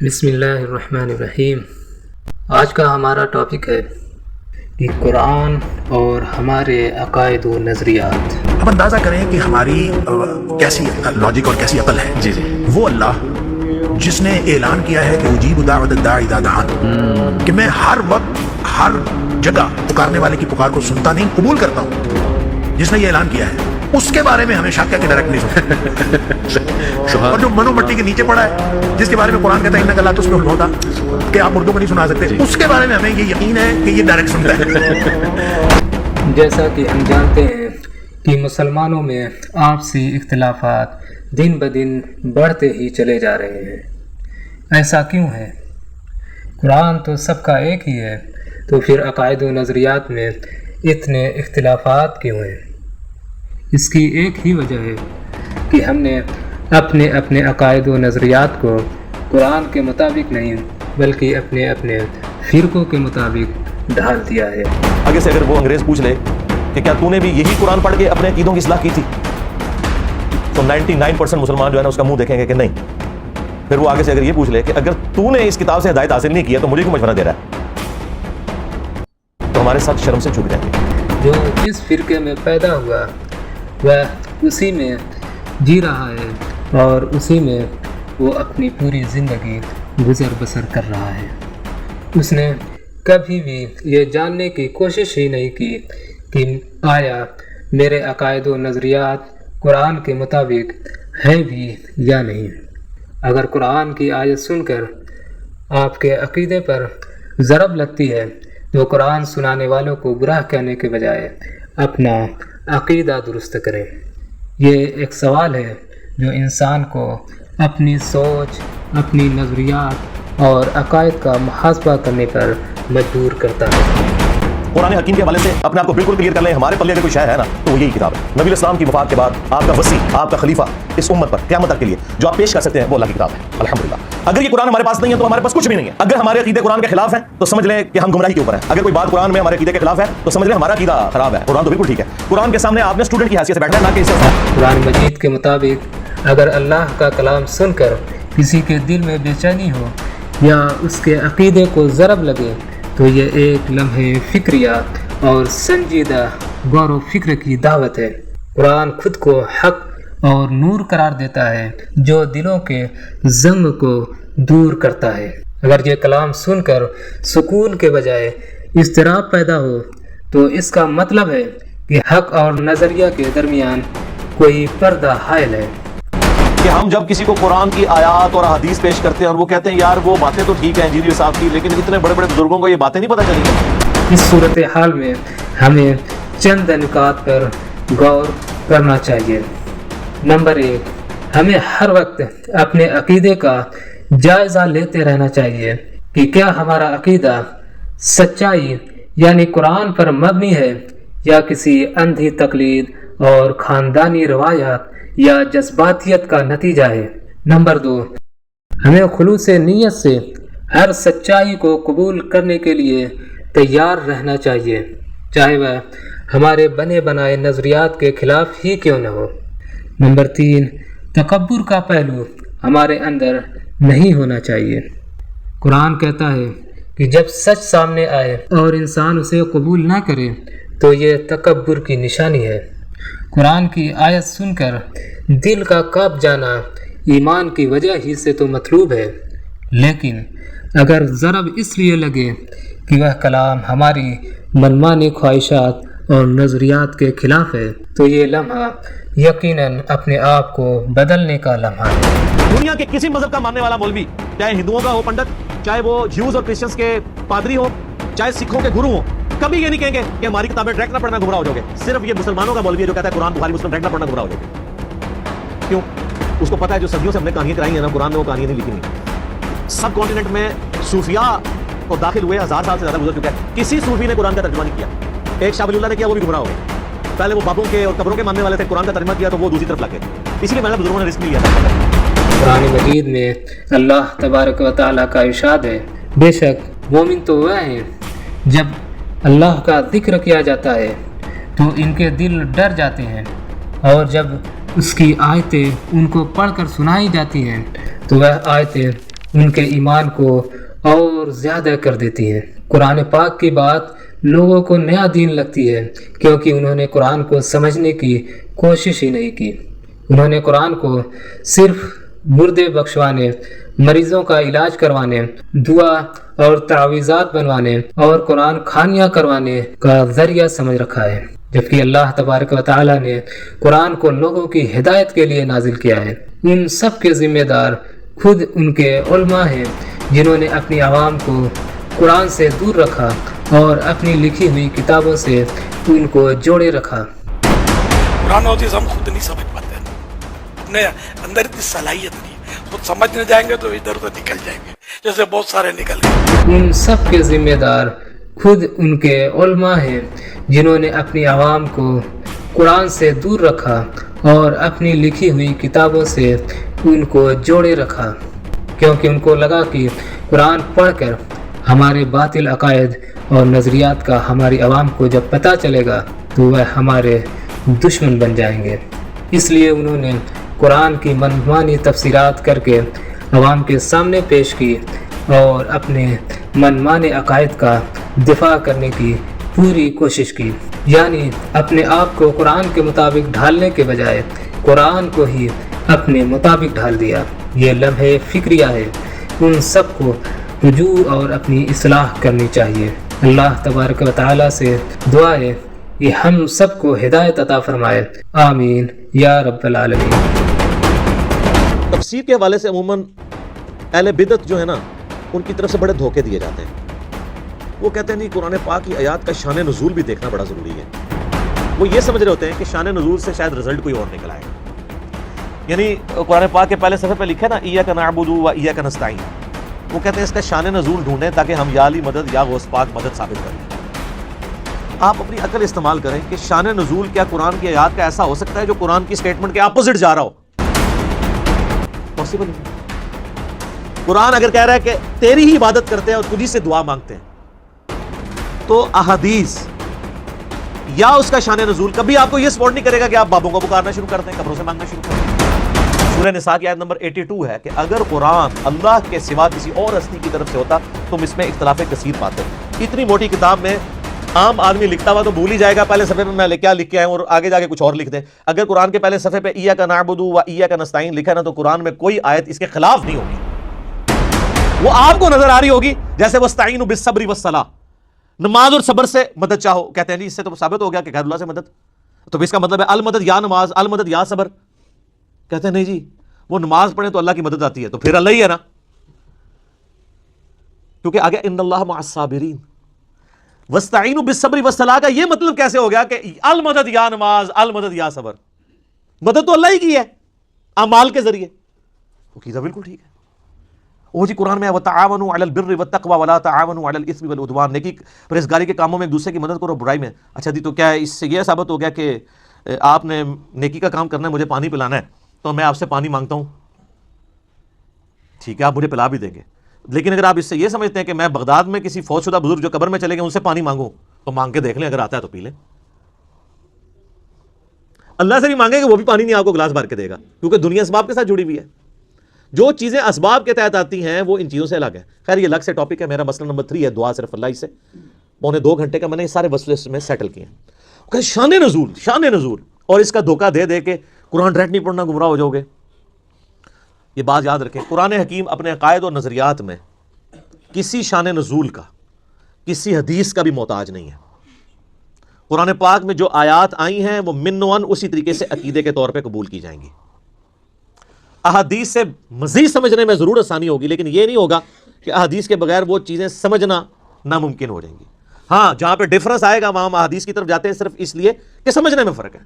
بسم اللہ الرحمن الرحیم۔ آج کا ہمارا ٹاپک ہے کہ قرآن اور ہمارے عقائد و نظریات۔ اب اندازہ کریں کہ ہماری کیسی لاجک اور کیسی عقل ہے۔ وہ اللہ جس نے اعلان کیا ہے کہ اجیب دعوت الداعی اذا دعان، کہ میں ہر وقت ہر جگہ پکارنے والے کی پکار کو سنتا نہیں، قبول کرتا ہوں، جس نے یہ اعلان کیا ہے، اس کے بارے میں ہمیں شک کیا کہ ڈائریکٹ نہیں سنتا۔ اور جو منو مٹی کے نیچے پڑا ہے، جس کے بارے میں قرآن کہتا ہے انک لا تسمع الموتى، کہ آپ مردوں کو نہیں سنا سکتے، اس کے بارے میں ہمیں یہ یقین ہے کہ یہ ڈائریکٹ سنتا ہے۔ جیسا کہ ہم جانتے ہیں کہ مسلمانوں میں آپسی اختلافات دن بدن بڑھتے ہی چلے جا رہے ہیں۔ ایسا کیوں ہے؟ قرآن تو سب کا ایک ہی ہے، تو پھر عقائد و نظریات میں اتنے اختلافات کیوں ہیں؟ اس کی ایک ہی وجہ ہے کہ ہم نے اپنے عقائد و نظریات کو قرآن کے مطابق نہیں بلکہ اپنے فرقوں کے مطابق ڈھال دیا ہے۔ آگے سے اگر وہ انگریز پوچھ لے کہ کیا تو نے بھی یہی قرآن پڑھ کے اپنے عقیدوں کی اصلاح کی تھی، تو 99% مسلمان جو ہے نا اس کا منہ دیکھیں گے کہ نہیں۔ پھر وہ آگے سے اگر یہ پوچھ لے کہ اگر تو نے اس کتاب سے ہدایت حاصل نہیں کی ہے تو مجھے کیوں مشورہ دے رہا ہے، تو ہمارے ساتھ شرم سے چوک جائیں گے۔ جو جس فرقے میں پیدا ہوا وہ اسی میں جی رہا ہے اور اسی میں وہ اپنی پوری زندگی گزر بسر کر رہا ہے۔ اس نے کبھی بھی یہ جاننے کی کوشش ہی نہیں کی کہ آیا میرے عقائد و نظریات قرآن کے مطابق ہیں بھی یا نہیں۔ اگر قرآن کی آیت سن کر آپ کے عقیدے پر ضرب لگتی ہے تو قرآن سنانے والوں کو گمراہ کہنے کے بجائے اپنا عقیدہ درست کریں۔ یہ ایک سوال ہے جو انسان کو اپنی سوچ، اپنی نظریات اور عقائد کا محاسبہ کرنے پر مجبور کرتا ہے۔ قرآن حکیم کے حوالے سے اپنے آپ کو بالکل کلیئر کر لیں، ہمارے پلے اگر کوئی شے ہے نا تو وہ یہی کتاب ہے۔ نبی الاسلام کی وفات کے بعد آپ کا وصی، آپ کا خلیفہ اس امت پر قیامت تک کے لیے جو آپ پیش کر سکتے ہیں وہ اللہ کی کتاب ہے، الحمدللہ۔ اگر یہ قرآن ہمارے پاس نہیں ہے تو ہمارے پاس کچھ بھی نہیں ہے۔ اگر ہمارے عقیدے قرآن کے خلاف ہیں تو سمجھ لیں کہ ہم گمراہی کے اوپر ہیں۔ اگر کوئی بات قرآن میں ہمارے عقیدے کے خلاف ہے تو سمجھ لیں ہمارا عقیدہ خراب ہے۔ قرآن تو بالکل ٹھیک ہے۔ قرآن کے سامنے آپ نے اسٹوڈنٹ کی حیثیت سے بیٹھنا ہے، نہ کہ اس سے۔ قرآن مجید کے مطابق اگر اللہ کا کلام سن کر کسی کے دل میں بے چینی ہو یا اس کے عقیدے کو ضرب لگے تو یہ ایک لمحے فکریہ اور سنجیدہ غور و فکر کی دعوت ہے۔ قرآن خود کو حق اور نور قرار دیتا ہے جو دلوں کے زنگ کو دور کرتا ہے۔ اگر یہ کلام سن کر سکون کے بجائے اضطراب پیدا ہو تو اس کا مطلب ہے کہ حق اور نظریہ کے درمیان کوئی پردہ حائل ہے۔ کہ ہم جب کسی کو قرآن کی آیات اور احادیث پیش کرتے ہیں اور وہ کہتے ہیں یار وہ باتیں تو ٹھیک ہیں انجیل صاحب کی، لیکن اتنے بڑے بڑے بزرگوں کو یہ باتیں نہیں پتہ چلی۔ اس صورتحال میں ہمیں چند نکات پر غور کرنا چاہیے۔ نمبر 1، ہمیں ہر وقت اپنے عقیدے کا جائزہ لیتے رہنا چاہیے کہ کیا ہمارا عقیدہ سچائی یعنی قرآن پر مبنی ہے یا کسی اندھی تقلید اور خاندانی روایات یا جذباتیت کا نتیجہ ہے۔ نمبر 2، ہمیں خلوص نیت سے ہر سچائی کو قبول کرنے کے لیے تیار رہنا چاہیے، چاہے وہ ہمارے بنے بنائے نظریات کے خلاف ہی کیوں نہ ہو۔ نمبر 3، تکبر کا پہلو ہمارے اندر نہیں ہونا چاہیے۔ قرآن کہتا ہے کہ جب سچ سامنے آئے اور انسان اسے قبول نہ کرے تو یہ تکبر کی نشانی ہے۔ قرآن کی آیت سن کر دل کا کانپ جانا ایمان کی وجہ ہی سے تو مطلوب ہے، لیکن اگر ضرب اس لیے لگے کہ وہ کلام ہماری منمانی خواہشات اور نظریات کے خلاف ہے تو یہ لمحہ یقیناً اپنے آپ کو بدلنے کا لمحہ ہے۔ دنیا کے کسی مذہب کا ماننے والا مولوی، چاہے ہندوؤں کا ہو پنڈت، چاہے وہ جیوز اور کرسچنس کے پادری ہوں، چاہے سکھوں کے گرو ہوں، کبھی یہ نہیں کہیں گے کہ ہماری کتابیں ڈائریکٹ نہ پڑھنا گمراہ ہو جاؤ گے۔ صرف یہ مسلمانوں کا مولوی ہے جو کہتا ہے قرآن بخاری مسلم ڈائریکٹ نہ پڑھنا گمراہ ہو جاؤ گے۔ کیوں؟ اس کو پتا ہے جو صدیوں سے ہم نے کہانیاں کرائی ہیں نا، قرآن نے وہ کہانیاں نہیں لکھی نہیں۔ سب کانٹیننٹ میں صوفیاء کو داخل ہوئے 1000 سال سے زیادہ گزر چکا ہے، کسی صوفی نے قرآن کا ترجمہ نہیں کیا۔ ایک شاہ ولی اللہ نے کیا، وہ بھی گمراہ ہو گئے۔ پہلے وہ بابوں کے اور قبروں کے ماننے والے تھے، قرآن کا ترجمہ کیا تو وہ دوسری طرف لگے، اسی لیے میں نے بزرگوں نے رسک نہیں لیا تھا۔ قرآن مجید میں اللہ تبارک و تعالیٰ کا ارشاد ہے، بے شک مومن تو وہ ہیں جب اللہ کا ذکر کیا جاتا ہے تو ان کے دل ڈر جاتے ہیں، اور جب اس کی آیتیں ان کو پڑھ کر سنائی جاتی ہیں تو وہ آیتیں ان کے ایمان کو اور زیادہ کر دیتی ہے۔ قرآن پاک کی بات لوگوں کو نیا دین لگتی ہے کیونکہ انہوں نے قرآن کو سمجھنے کی کوشش ہی نہیں کی۔ انہوں نے قرآن کو صرف مردے بخشوانے، مریضوں کا علاج کروانے، دعا اور تعویذات بنوانے اور قرآن خوانیاں کروانے کا ذریعہ سمجھ رکھا ہے، جبکہ اللہ تبارک و تعالی نے قرآن کو لوگوں کی ہدایت کے لیے نازل کیا ہے۔ ان سب کے ذمہ دار خود ان کے علماء ہیں جنہوں نے اپنی عوام کو قرآن سے دور رکھا اور اپنی لکھی ہوئی کتابوں سے ان کو جوڑے رکھا۔ قرآن و حدیث ہم خود نہیں سمجھ پاتے ہیں، اپنے اندر اتنی صلاحیت نہیں، خود سمجھنے جائیں گے تو ادھر ادھر نکل جائیں گے، جیسے بہت سارے نکل گئے۔ ان سب کے ذمہ دار خود ان کے علماء ہیں جنہوں نے اپنی عوام کو قرآن سے دور رکھا اور اپنی لکھی ہوئی کتابوں سے ان کو جوڑے رکھا، کیونکہ ان کو لگا کہ قرآن پڑھ کر ہمارے باطل عقائد اور نظریات کا ہماری عوام کو جب پتہ چلے گا تو وہ ہمارے دشمن بن جائیں گے۔ اس لیے انہوں نے قرآن کی منمانی تفسیرات کر کے عوام کے سامنے پیش کی اور اپنے منمانے عقائد کا دفاع کرنے کی پوری کوشش کی، یعنی اپنے آپ کو قرآن کے مطابق ڈھالنے کے بجائے قرآن کو ہی اپنے مطابق ڈھال دیا۔ یہ لمحے فکریہ ہے، ان سب کو رجوع اور اپنی اصلاح کرنی چاہیے۔ اللہ تبارک و تعالی سے دعا ہے کہ ہم سب کو ہدایت عطا فرمائے، آمین یا رب العالمین۔ تفسیر کے حوالے سے عموماً اہل بدعت جو ہے نا، ان کی طرف سے بڑے دھوکے دیے جاتے ہیں۔ وہ کہتے ہیں نہیں، قرآن پاک کی آیات کا شان نزول بھی دیکھنا بڑا ضروری ہے۔ وہ یہ سمجھ رہے ہوتے ہیں کہ شان نزول سے شاید رزلٹ کوئی اور نکل آئے گا، یعنی قرآن پاک کے پہلے صفحے پہ لکھا ہے نا ایاک نعبد و ایاک نستعین، وہ کہتے ہیں اس کا شان نزول ڈھونڈیں تاکہ ہم یا علی مدد یا غوث پاک مدد ثابت کریں۔ آپ اپنی عقل استعمال کریں کہ شان نزول کیا قرآن کی آیات کا ایسا ہو سکتا ہے جو قرآن کی سٹیٹمنٹ کے اپوزٹ جا رہا ہو؟ پاسبل نہیں۔ قرآن اگر کہہ رہا ہے کہ تیری ہی عبادت کرتے ہیں اور تجھی سے دعا مانگتے ہیں، تو احادیث یا اس کا شان نزول کبھی آپ کو یہ سپورٹ نہیں کرے گا کہ آپ بابوں کو پکارنا شروع کر دیں، قبروں سے مانگنا شروع کر دیں۔ سورہ نساء کی آیت نمبر 82 ہے کہ اگر قرآن اللہ کے سوا کسی اور ہستی کی طرف سے ہوتا تم اس میں اختلاف کثیر پاتے۔ اتنی موٹی کتاب میں عام آدمی لکھتا ہوا تو بھول ہی جائے گا پہلے صفحے میں میں کیا لکھ کے آئے اور آگے جا کے کچھ اور لکھ دیں۔ اگر قرآن کے پہلے صفحے پہ ایاک نعبد و ایاک نستعین لکھا ہے نا، تو قرآن میں کوئی آیت اس کے خلاف نہیں ہوگی، وہ آپ کو نظر آ رہی ہوگی جیسے واستعینوا بالصبر والصلاۃ، نماز اور صبر سے مدد چاہو۔ کہتے ہیں نہیں، اس سے تو ثابت ہو گیا کہ غیر اللہ سے مدد، تو اس کا مطلب ہے المدد یا نماز، المدد یا صبر۔ کہتے ہیں نہیں جی، وہ نماز پڑھیں تو اللہ کی مدد آتی ہے، تو پھر اللہ ہی ہے نا، کیونکہ آگے ان اللہ مع الصابرین، واستعینوا بالصبر والصلاۃ کا یہ مطلب کیسے ہو گیا کہ المدد یا نماز، المدد یا صبر؟ مدد تو اللہ ہی کی ہے اعمال کے ذریعے۔ وہ چیزیں بالکل ٹھیک ہے۔ وہ جی قرآن میں وتعاونوا علی البر والتقوی ولا تعاونوا علی الاثم والعدوان، نیکی پرہیزگاری کے کاموں میں ایک دوسرے کی مدد کرو، برائی میں۔ اچھا جی، تو کیا اس سے یہ ثابت ہو گیا کہ آپ نے نیکی کا کام کرنا ہے، مجھے پانی پلانا ہے تو میں آپ سے پانی مانگتا ہوں؟ ٹھیک ہے، آپ مجھے پلا بھی دیں گے، لیکن اگر آپ اس سے یہ سمجھتے ہیں کہ میں بغداد میں کسی فوت شدہ بزرگ جو قبر میں چلے گئے ان سے پانی مانگوں، تو مانگ کے دیکھ لیں، اگر آتا ہے تو پی لیں۔ اللہ سے بھی مانگیں گے، وہ بھی پانی نہیں آپ کو گلاس بھر کے دے گا، کیونکہ دنیا اسباب کے ساتھ جڑی ہوئی ہے۔ جو چیزیں اسباب کے تحت آتی ہیں وہ ان چیزوں سے الگ ہے۔ خیر یہ الگ سے ٹاپک ہے، میرا مسئلہ نمبر 3 ہے دعا صرف اللہ ہی سے۔ 1.25 گھنٹے کا میں نے یہ سارے مسئلے اس میں سیٹل کیے ہیں۔ کہ شان نزول، شان نزول، اور اس کا دھوکہ دے دے کے قرآن ڈائریکٹ نہیں پڑھنا، گمراہ ہو جاؤ گے۔ یہ بات یاد رکھیں، قرآن حکیم اپنے عقائد اور نظریات میں کسی شان نزول کا، کسی حدیث کا بھی محتاج نہیں ہے۔ قرآن پاک میں جو آیات آئی ہیں وہ من و عن اسی طریقے سے عقیدے کے طور پہ قبول کی جائیں گی۔ احادیث سے مزید سمجھنے میں ضرور آسانی ہوگی، لیکن یہ نہیں ہوگا کہ احادیث کے بغیر وہ چیزیں سمجھنا ناممکن ہو جائیں گی۔ ہاں، جہاں پہ ڈفرنس آئے گا وہاں ہم احادیث کی طرف جاتے ہیں صرف اس لیے کہ سمجھنے میں فرق ہے۔